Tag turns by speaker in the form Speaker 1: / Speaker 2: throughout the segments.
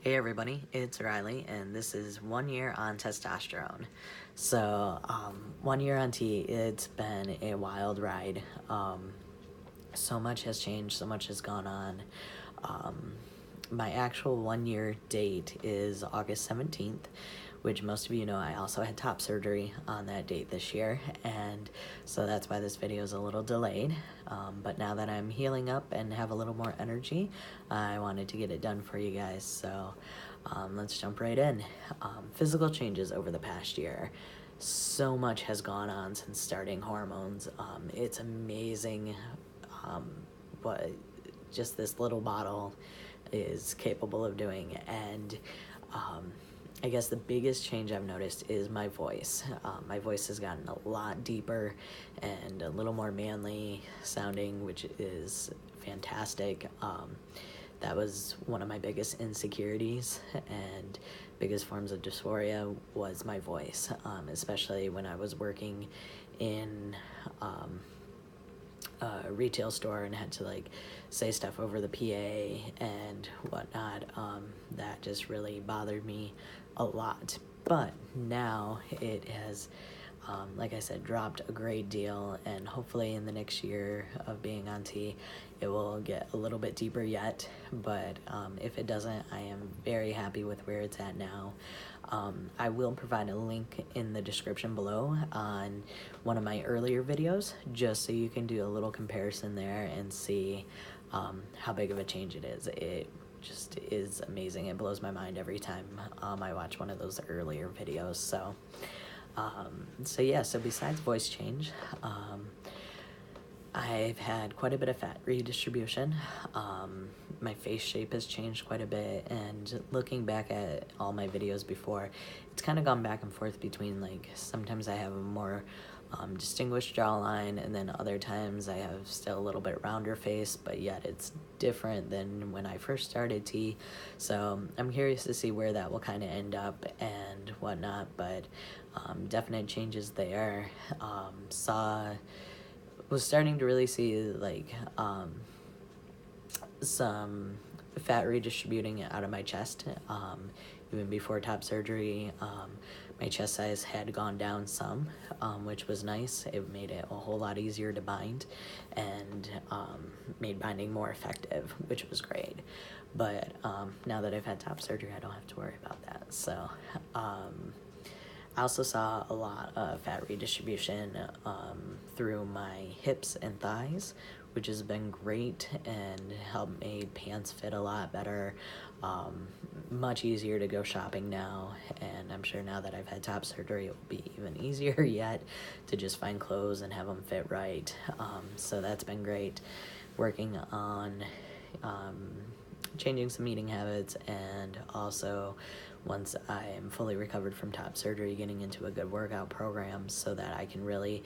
Speaker 1: Hey everybody, it's Riley, and this is 1 year on testosterone. So, 1 year on T, it's been a wild ride. So much has changed, so much has gone on. My actual 1 year date is August 17th, which most of you know I also had top surgery on that date this year, and so that's why this video is a little delayed. But now that I'm healing up and have a little more energy, I wanted to get it done for you guys, so let's jump right in. Physical changes over the past year. So much has gone on since starting hormones. It's amazing what just this little bottle is capable of doing, and I guess the biggest change I've noticed is my voice. My voice has gotten a lot deeper and a little more manly sounding, which is fantastic. That was one of my biggest insecurities and biggest forms of dysphoria was my voice, especially when I was working in a retail store and had to like say stuff over the PA and whatnot. That just really bothered me a lot. But now it has, like I said, dropped a great deal, and hopefully in the next year of being on T, it will get a little bit deeper yet. But if it doesn't, I am very happy with where it's at now. I will provide a link in the description below on one of my earlier videos, just so you can do a little comparison there and see how big of a change it is. It just is amazing. It blows my mind every time I watch one of those earlier videos. So besides voice change, I've had quite a bit of fat redistribution. My face shape has changed quite a bit, and looking back at all my videos before, it's kind of gone back and forth between, like, sometimes I have a more distinguished jawline, and then other times I have still a little bit rounder face, but yet it's different than when I first started T. So I'm curious to see where that will kind of end up and whatnot, but definite changes there. Was starting to really see like some fat redistributing out of my chest. Even before top surgery, my chest size had gone down some, which was nice. It made it a whole lot easier to bind and made binding more effective, which was great. But now that I've had top surgery, I don't have to worry about that. So I also saw a lot of fat redistribution through my hips and thighs, which has been great and helped make pants fit a lot better. Much easier to go shopping now, and I'm sure now that I've had top surgery, it will be even easier yet to just find clothes and have them fit right. So that's been great. Working on changing some eating habits, and also once I am fully recovered from top surgery, getting into a good workout program so that I can really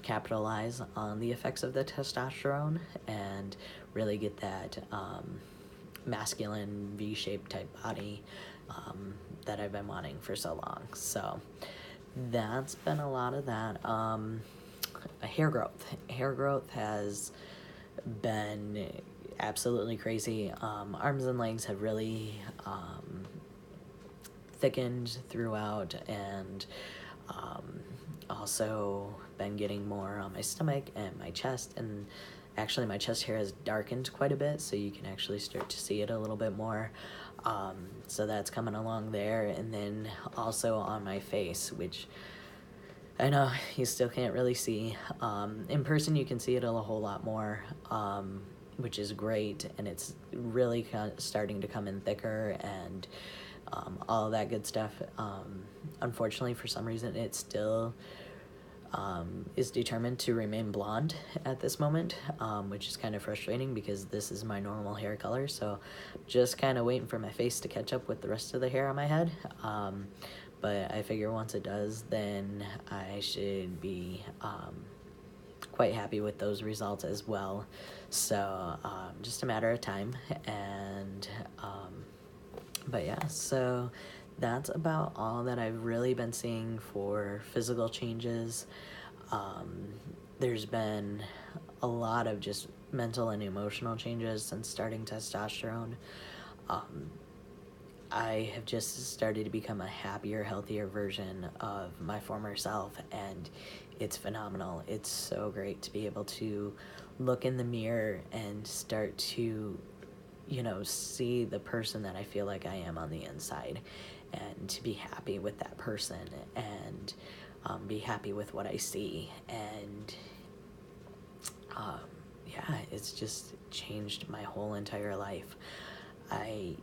Speaker 1: capitalize on the effects of the testosterone and really get that masculine V-shaped type body that I've been wanting for so long. So that's been a lot of that. Hair growth has been absolutely crazy. Arms and legs have really thickened throughout, and also been getting more on my stomach and my chest, and actually my chest hair has darkened quite a bit, so you can actually start to see it a little bit more. So that's coming along there, and then also on my face, which I know you still can't really see. In person you can see it a whole lot more, which is great, and it's really starting to come in thicker and all of that good stuff. Unfortunately, for some reason, it still is determined to remain blonde at this moment, which is kind of frustrating because this is my normal hair color, so just kind of waiting for my face to catch up with the rest of the hair on my head. But I figure once it does, then I should be quite happy with those results as well. So just a matter of time, and but yeah, so that's about all that I've really been seeing for physical changes. There's been a lot of just mental and emotional changes since starting testosterone. I have just started to become a happier, healthier version of my former self, and it's phenomenal. It's so great to be able to look in the mirror and start to, see the person that I feel like I am on the inside, and to be happy with that person, and be happy with what I see. And um, yeah, it's just changed my whole entire life. I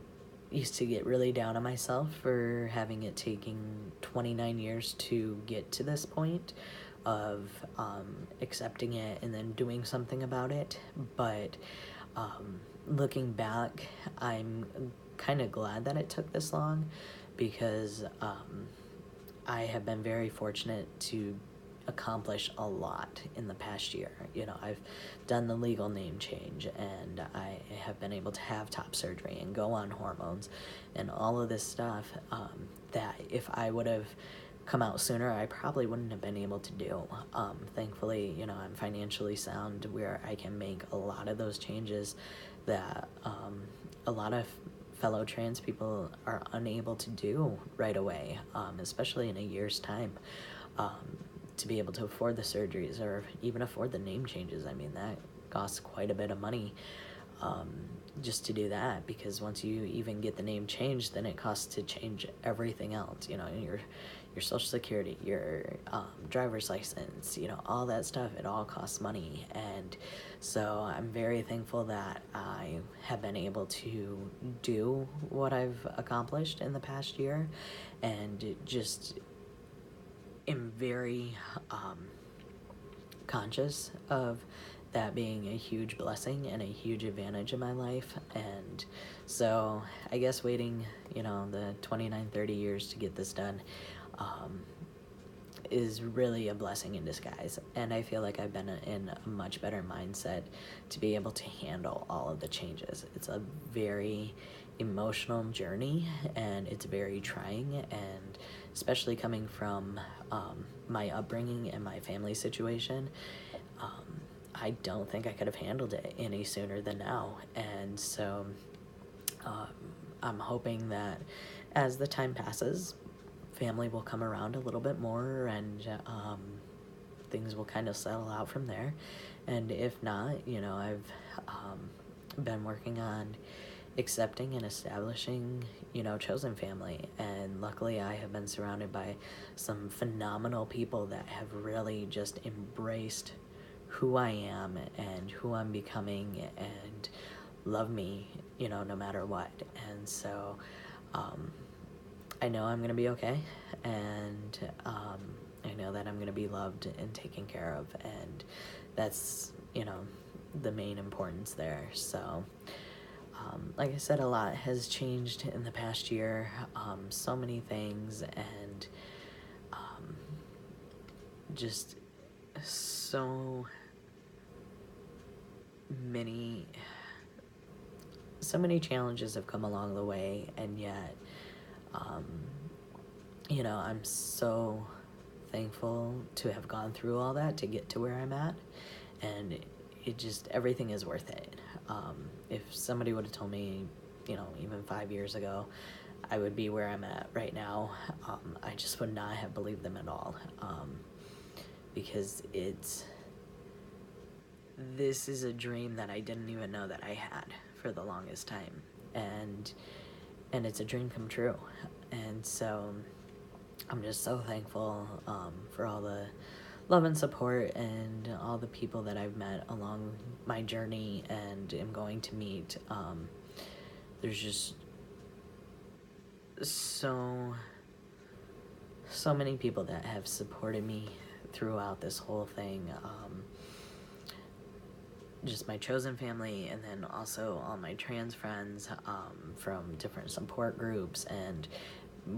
Speaker 1: used to get really down on myself for having it taking 29 years to get to this point of accepting it and then doing something about it. But looking back, I'm kind of glad that it took this long, because I have been very fortunate to accomplish a lot in the past year. I've done the legal name change, and I have been able to have top surgery and go on hormones and all of this stuff that if I would have come out sooner, I probably wouldn't have been able to do. Thankfully, I'm financially sound where I can make a lot of those changes that a lot of fellow trans people are unable to do right away, especially in a year's time, to be able to afford the surgeries or even afford the name changes. I mean, that costs quite a bit of money just to do that, because once you even get the name changed, then it costs to change everything else, your social security, your driver's license, all that stuff. It all costs money. And so I'm very thankful that I have been able to do what I've accomplished in the past year, and just am very conscious of that being a huge blessing and a huge advantage in my life. And so I guess waiting, the 29, 30 years to get this done is really a blessing in disguise. And I feel like I've been in a much better mindset to be able to handle all of the changes. It's a very emotional journey, and it's very trying, and especially coming from my upbringing and my family situation, I don't think I could have handled it any sooner than now. And so I'm hoping that as the time passes, family will come around a little bit more, and things will kind of settle out from there. And if not, I've been working on accepting and establishing, chosen family. And luckily I have been surrounded by some phenomenal people that have really just embraced who I am and who I'm becoming, and love me, no matter what. And so I know I'm gonna be okay, and I know that I'm gonna be loved and taken care of, and that's, the main importance there. So like I said, a lot has changed in the past year, so many things, and just so many challenges have come along the way. And yet I'm so thankful to have gone through all that to get to where I'm at, and it just, everything is worth it. If somebody would have told me, even 5 years ago, I would be where I'm at right now, I just would not have believed them at all, because this is a dream that I didn't even know that I had for the longest time, and it's a dream come true. And so I'm just so thankful for all the love and support and all the people that I've met along my journey and am going to meet. There's just so many people that have supported me throughout this whole thing. Just my chosen family, and then also all my trans friends from different support groups, and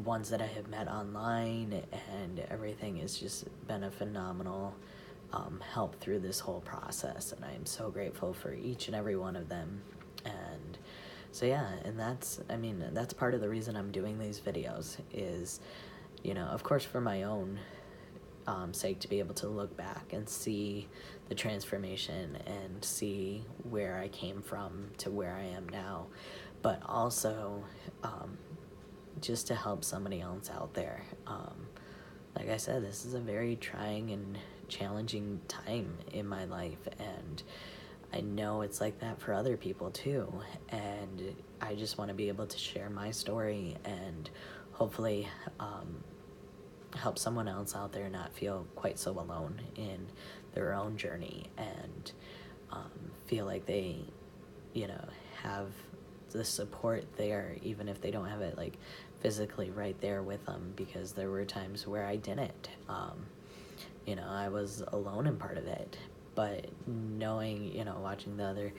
Speaker 1: ones that I have met online, and everything has just been a phenomenal help through this whole process, and I'm so grateful for each and every one of them. And so yeah, and that's part of the reason I'm doing these videos is, of course for my own sake, to be able to look back and see the transformation and see where I came from to where I am now, but also just to help somebody else out there. Like I said, this is a very trying and challenging time in my life, and I know it's like that for other people too, and I just want to be able to share my story and hopefully help someone else out there not feel quite so alone in their own journey, and feel like they, you know, have the support there, even if they don't have it like physically right there with them, because there were times where I didn't. You know, I was alone in part of it, but knowing, you know, watching the other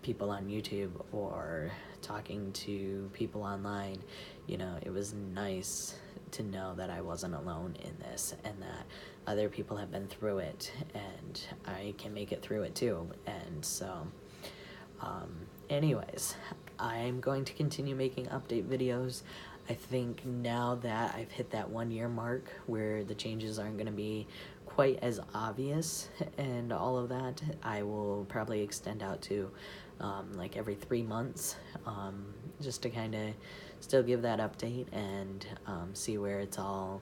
Speaker 1: people on YouTube or talking to people online, you know, it was nice to know that I wasn't alone in this, and that other people have been through it, and I can make it through it too. And so anyways, I'm going to continue making update videos. I think now that I've hit that 1 year mark where the changes aren't going to be quite as obvious and all of that, I will probably extend out to like every 3 months, just to kind of still give that update and see where it's all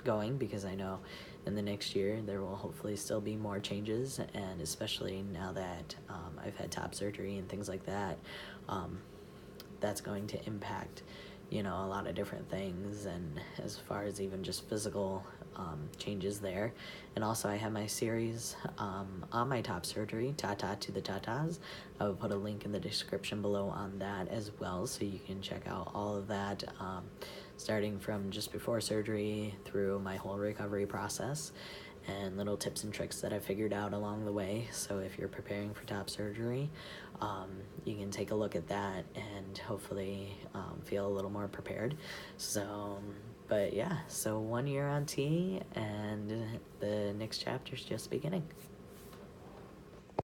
Speaker 1: going, because I know in the next year there will hopefully still be more changes, and especially now that I've had top surgery and things like that, that's going to impact, you know, a lot of different things, and as far as even just physical changes there. And also I have my series on my top surgery, Tatas to the Tatas. I will put a link in the description below on that as well, so you can check out all of that, starting from just before surgery through my whole recovery process, and little tips and tricks that I figured out along the way. So if you're preparing for top surgery, you can take a look at that and hopefully feel a little more prepared. So, but yeah, so 1 year on T, and the next chapter's just beginning.